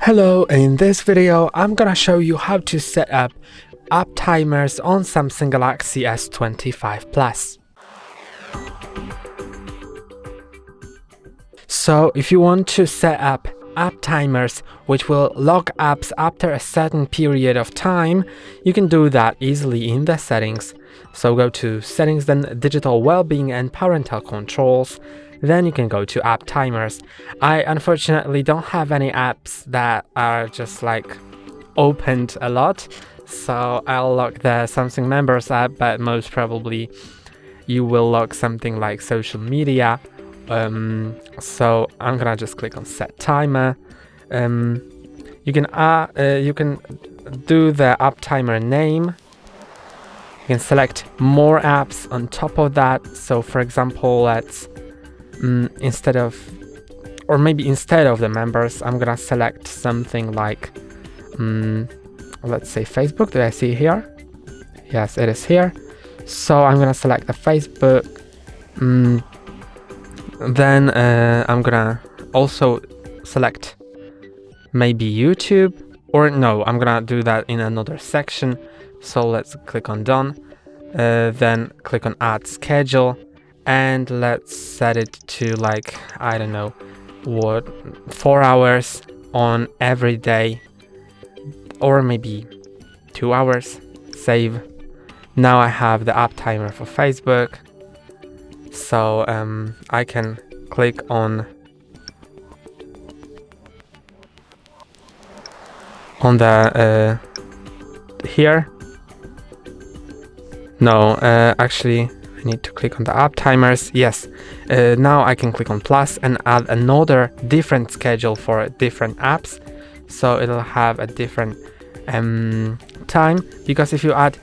Hello, in this video I'm gonna show you how to set up app timers on Samsung Galaxy S25 Plus. So if you want to set up app timers which will lock apps after a certain period of time, you can do that easily in the settings. So go to settings, then digital well-being and parental controls. Then you can go to app timers. I unfortunately don't have any apps that are just like opened a lot, so I'll lock the Samsung Members app, but most probably you will lock something like social media. So I'm gonna just click on set timer. You can do the app timer name. You can select more apps on top of that. So for example, let's instead of the members, I'm gonna select something like let's say Facebook. Do I see here? Yes, it is here. So I'm gonna select the Facebook. Then I'm gonna also select maybe YouTube, or no, I'm gonna do that in another section. So let's click on done, then click on add schedule, and let's set it to like, I don't know, 4 hours on every day, or maybe 2 hours. Save. Now I have the app timer for Facebook. So I can click on the here. No, actually I need to click on the app timers. Yes, now I can click on plus and add another different schedule for different apps, so it'll have a different time, because if you add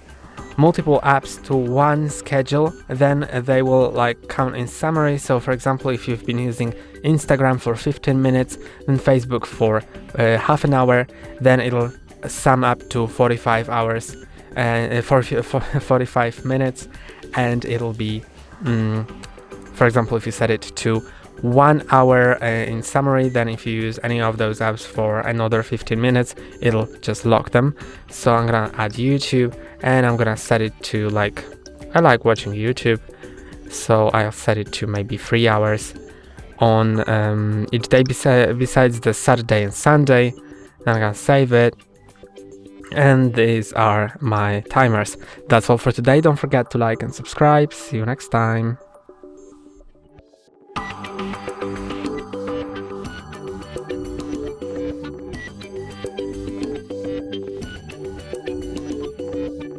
multiple apps to one schedule, then they will like count in summary. So for example, if you've been using Instagram for 15 minutes, then Facebook for half an hour, then it'll sum up to 45 hours and 45 minutes, and it'll be for example, if you set it to 1 hour in summary, then if you use any of those apps for another 15 minutes, it'll just lock them. So I'm gonna add YouTube, and I'm gonna set it to like, I like watching YouTube, so I'll set it to maybe 3 hours on each day besides the Saturday and Sunday. Then I'm gonna save it. And these are my timers. That's all for today. Don't forget to like and subscribe. See you next time.